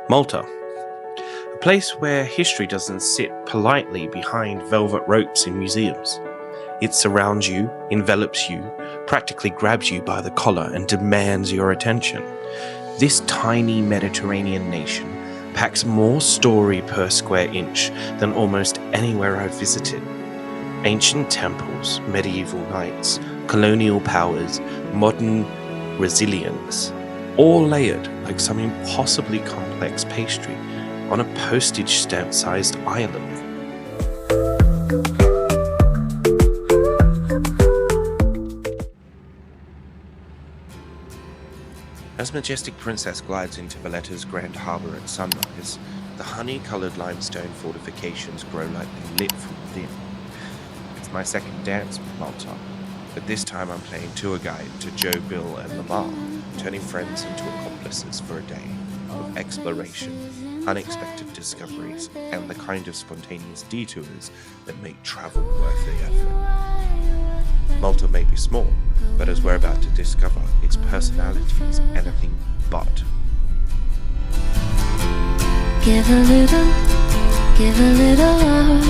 Malta, a place where history doesn't sit politely behind velvet ropes in museums. It surrounds you, envelops you, practically grabs you by the collar and demands your attention. This tiny Mediterranean nation packs more story per square inch than almost anywhere I've visited. Ancient temples, medieval knights, colonial powers, modern resilience, all layered like some impossibly complex pastry on a postage stamp-sized island. As Majestic Princess glides into Valletta's grand harbour at sunrise, the honey-coloured limestone fortifications grow like they're lit from within. It's my second dance with Malta, but this time I'm playing tour guide to Joe, Bill and Lemar, turning friends into accomplices for a day of exploration, unexpected discoveries, and the kind of spontaneous detours that make travel worth the effort. Malta may be small, but as we're about to discover, its personality is anything but. Give a little love.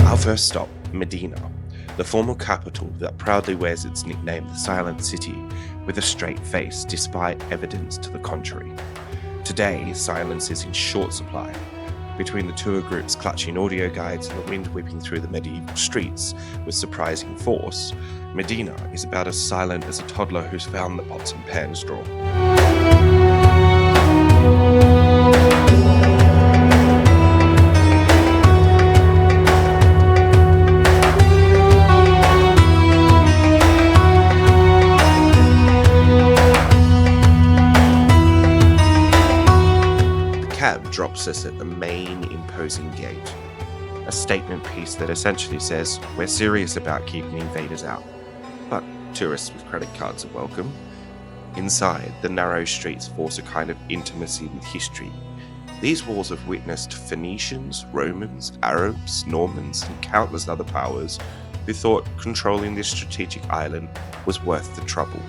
Our first stop, Mdina, the former capital that proudly wears its nickname the Silent City, with a straight face despite evidence to the contrary. Today, silence is in short supply. Between the tour groups clutching audio guides and the wind whipping through the medieval streets with surprising force, Mdina is about as silent as a toddler who's found the pots and pans drawer. Cab drops us at the main imposing gate, a statement piece that essentially says we're serious about keeping invaders out, but tourists with credit cards are welcome. Inside, the narrow streets force a kind of intimacy with history. These walls have witnessed Phoenicians, Romans, Arabs, Normans, and countless other powers who thought controlling this strategic island was worth the trouble.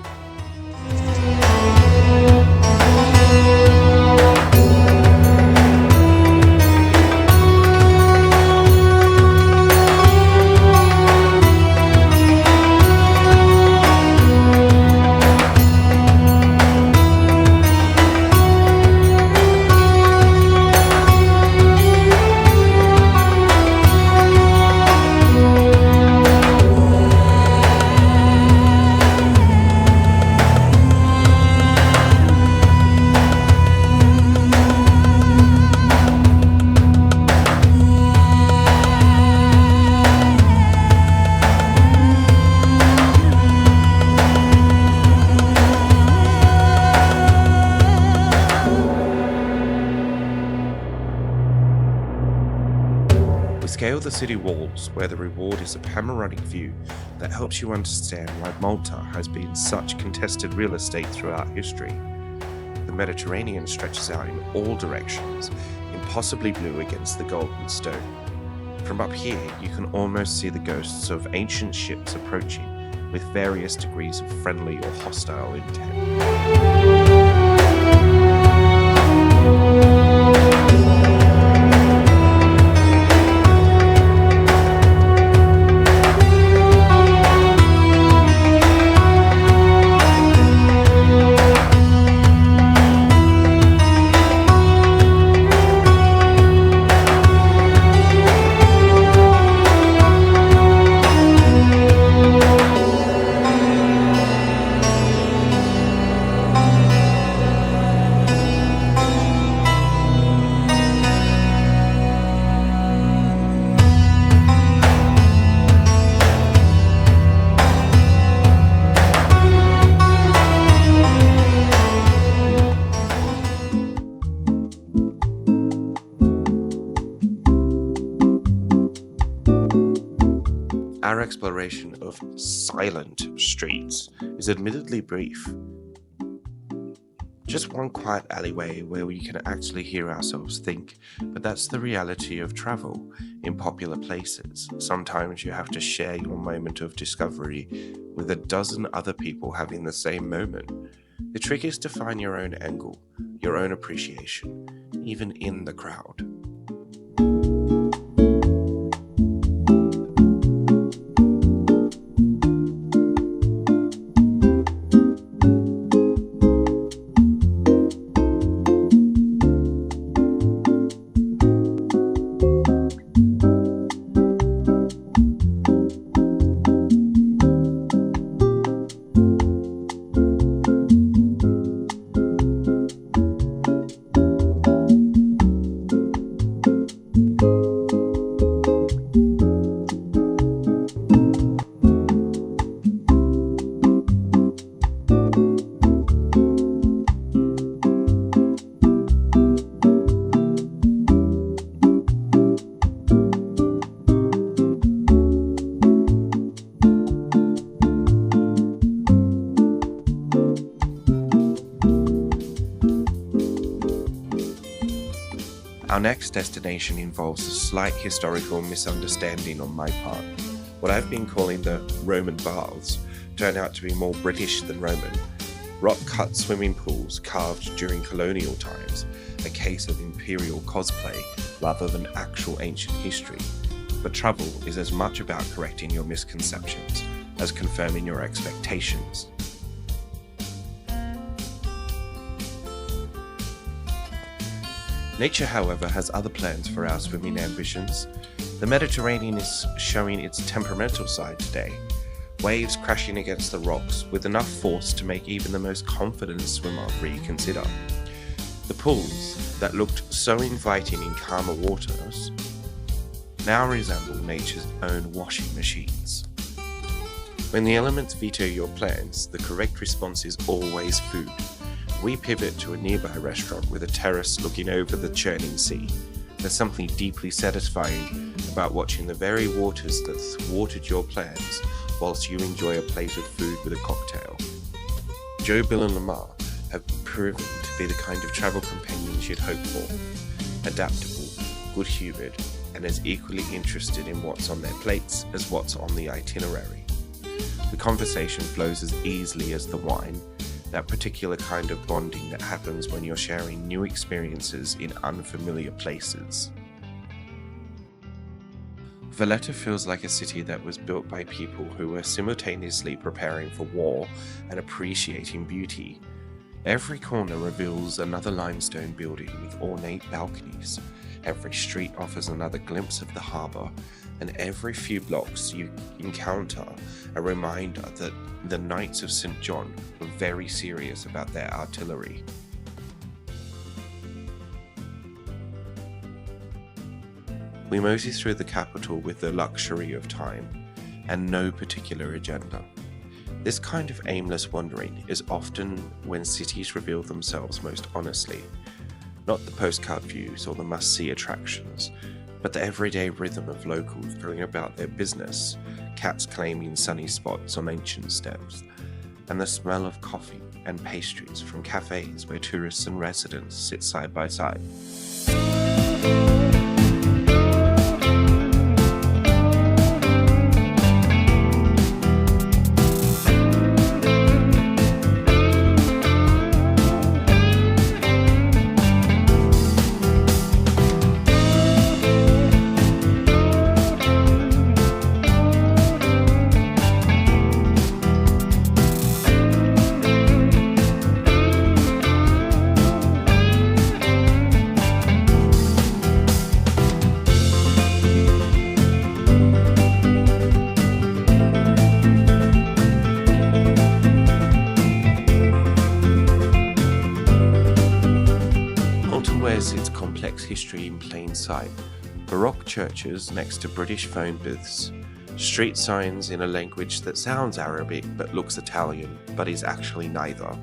Scale the city walls, where the reward is a panoramic view that helps you understand why Malta has been such contested real estate throughout history. The Mediterranean stretches out in all directions, impossibly blue against the golden stone. From up here, you can almost see the ghosts of ancient ships approaching, with various degrees of friendly or hostile intent. Our exploration of silent streets is admittedly brief. Just one quiet alleyway where we can actually hear ourselves think, but that's the reality of travel in popular places. Sometimes you have to share your moment of discovery with a dozen other people having the same moment. The trick is to find your own angle, your own appreciation, even in the crowd. Our next destination involves a slight historical misunderstanding on my part. What I've been calling the Roman baths turned out to be more British than Roman. Rock-cut swimming pools carved during colonial times, a case of imperial cosplay rather than actual ancient history. But travel is as much about correcting your misconceptions as confirming your expectations. Nature, however, has other plans for our swimming ambitions. The Mediterranean is showing its temperamental side today. Waves crashing against the rocks with enough force to make even the most confident swimmer reconsider. The pools that looked so inviting in calmer waters now resemble nature's own washing machines. When the elements veto your plans, the correct response is always food. We pivot to a nearby restaurant with a terrace looking over the churning sea. There's something deeply satisfying about watching the very waters that thwarted your plans whilst you enjoy a plate of food with a cocktail. Joe, Bill and Lemar have proven to be the kind of travel companions you'd hope for. Adaptable, good-humoured, and as equally interested in what's on their plates as what's on the itinerary. The conversation flows as easily as the wine, that particular kind of bonding that happens when you're sharing new experiences in unfamiliar places. Valletta feels like a city that was built by people who were simultaneously preparing for war and appreciating beauty. Every corner reveals another limestone building with ornate balconies. Every street offers another glimpse of the harbour, and every few blocks you encounter a reminder that the Knights of St. John were very serious about their artillery. We mosey through the capital with the luxury of time and no particular agenda. This kind of aimless wandering is often when cities reveal themselves most honestly, not the postcard views or the must-see attractions, but the everyday rhythm of locals going about their business, cats claiming sunny spots on ancient steps, and the smell of coffee and pastries from cafes where tourists and residents sit side by side. Its complex history in plain sight. Baroque churches next to British phone booths, street signs in a language that sounds Arabic but looks Italian but is actually neither.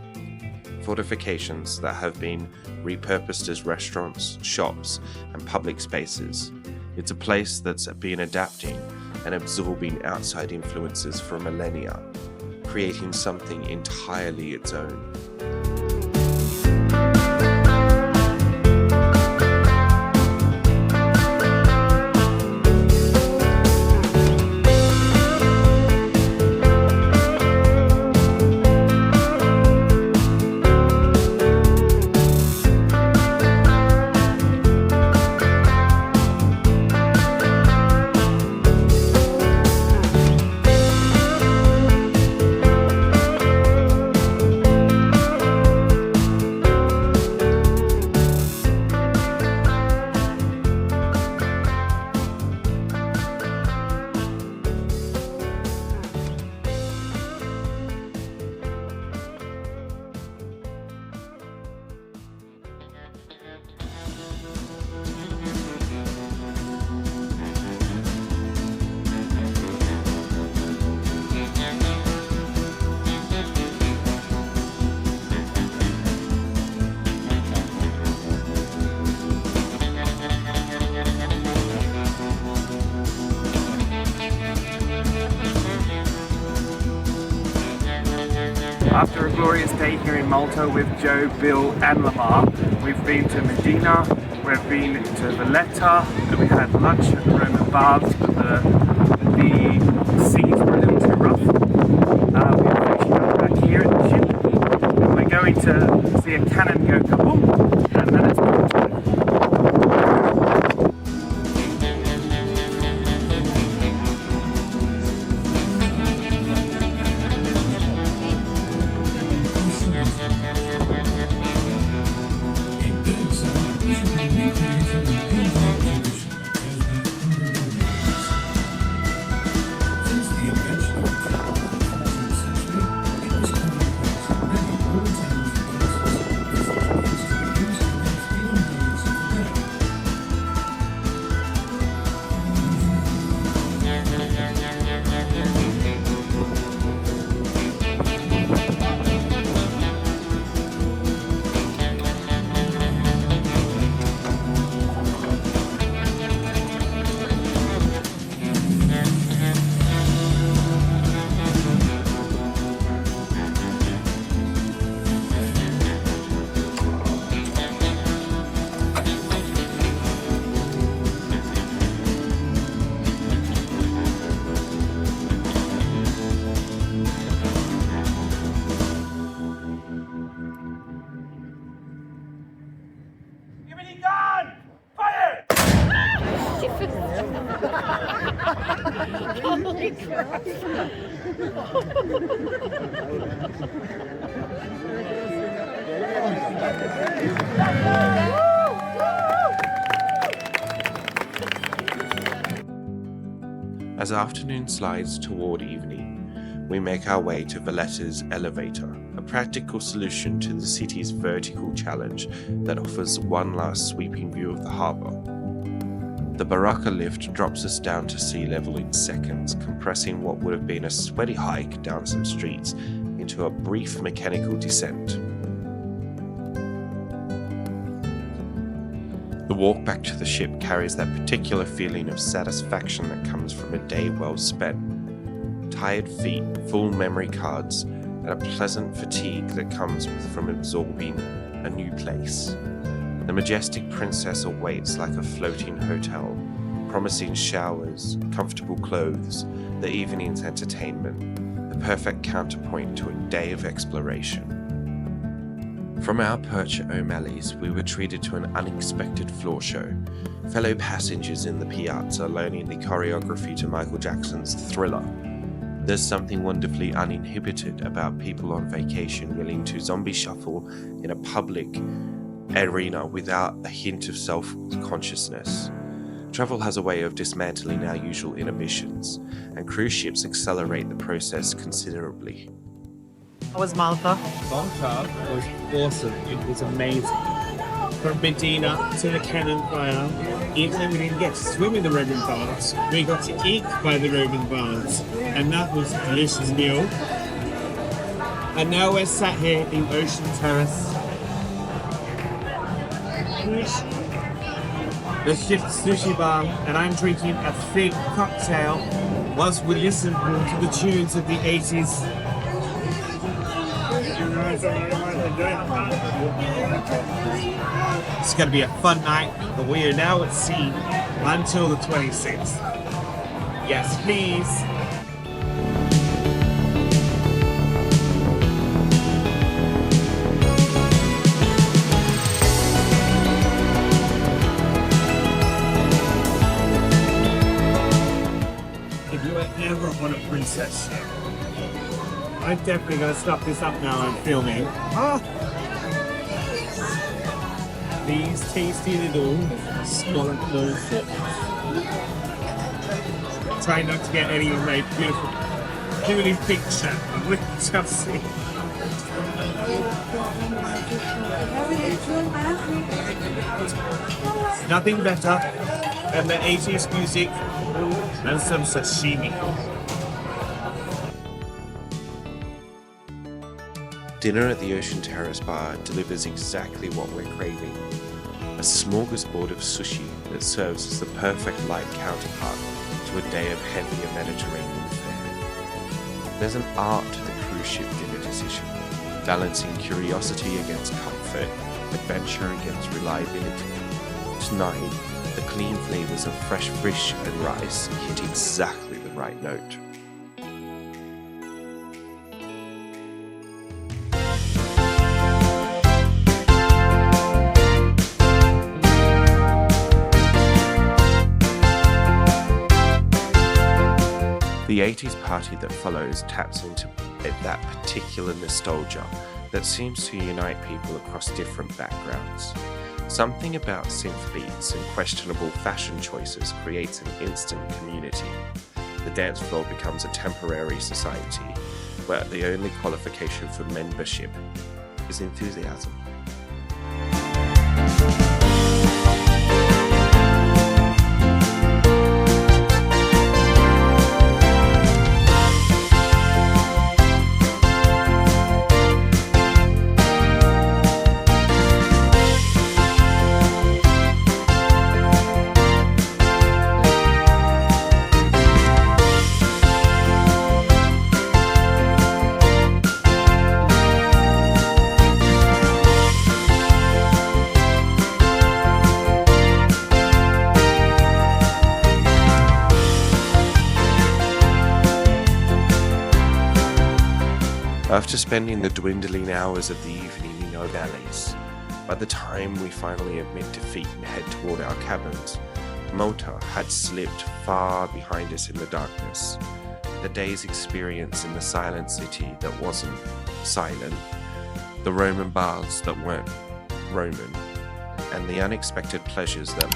Fortifications that have been repurposed as restaurants, shops, and public spaces. It's a place that's been adapting and absorbing outside influences for millennia, creating something entirely its own. After a glorious day here in Malta with Joe, Bill and Lemar, we've been to Mdina, we've been to Valletta, and we had lunch at the Roman baths, but the seas were a little too rough. We're finishing up back here at the ship, and we're going to see a cannon go kaboom, and then it's going to As afternoon slides toward evening, we make our way to Valletta's elevator, a practical solution to the city's vertical challenge that offers one last sweeping view of the harbour. The Baraka lift drops us down to sea level in seconds, compressing what would have been a sweaty hike down some streets into a brief mechanical descent. The walk back to the ship carries that particular feeling of satisfaction that comes from a day well spent. Tired feet, full memory cards, and a pleasant fatigue that comes from absorbing a new place. The Majestic Princess awaits like a floating hotel, promising showers, comfortable clothes, the evening's entertainment, the perfect counterpoint to a day of exploration. From our perch at O'Malley's, we were treated to an unexpected floor show. Fellow passengers in the piazza learning the choreography to Michael Jackson's Thriller. There's something wonderfully uninhibited about people on vacation willing to zombie shuffle in a public arena without a hint of self-consciousness. Travel has a way of dismantling our usual inhibitions, and cruise ships accelerate the process considerably. How was Malta? Malta was awesome. It was amazing. From Medina to the cannon fire, even though we didn't get to swim in the Roman baths, we got to eat by the Roman baths, and that was a delicious meal. And now we're sat here in Ocean Terrace. The ship's sushi bar, and I'm drinking a thick cocktail whilst we listen to the tunes of the 80s. It's going to be a fun night, but we are now at sea until the 26th. Yes, please. If you were ever on a princess ship, I'm definitely going to stop this up now. I'm filming. These tasty little scallop balls. Try not to get any of my beautiful picture with Chelsea. Nothing better than the 80s music and some sashimi. Dinner at the Ocean Terrace Bar delivers exactly what we're craving. A smorgasbord of sushi that serves as the perfect light counterpart to a day of heavier Mediterranean fare. There's an art to the cruise ship dinner decision. balancing curiosity against comfort, adventure against reliability. Tonight, the clean flavors of fresh fish and rice hit exactly the right note. The 80s party that follows taps into that particular nostalgia that seems to unite people across different backgrounds. Something about synth beats and questionable fashion choices creates an instant community. The dance floor becomes a temporary society where the only qualification for membership is enthusiasm. After spending the dwindling hours of the evening in our valleys, by the time we finally admit defeat and head toward our cabins, Malta had slipped far behind us in the darkness. The day's experience in the silent city that wasn't silent, the Roman baths that weren't Roman, and the unexpected pleasures that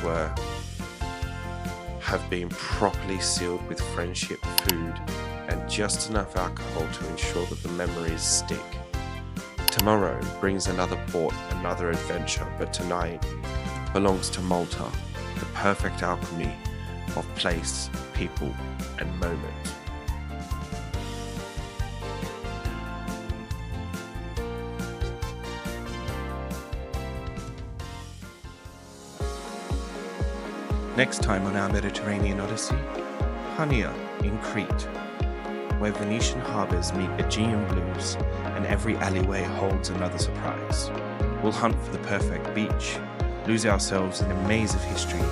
have been properly sealed with friendship, food, and just enough alcohol to ensure that the memories stick. Tomorrow brings another port, another adventure, but tonight belongs to Malta, the perfect alchemy of place, people, and moment. Next time on our Mediterranean Odyssey, Hania in Crete, where Venetian harbours meet Aegean blues and every alleyway holds another surprise. We'll hunt for the perfect beach, lose ourselves in a maze of history,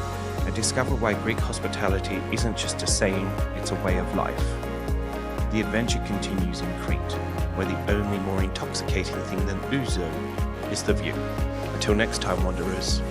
and discover why Greek hospitality isn't just a saying, it's a way of life. The adventure continues in Crete, where the only more intoxicating thing than ouzo is the view. Until next time, wanderers.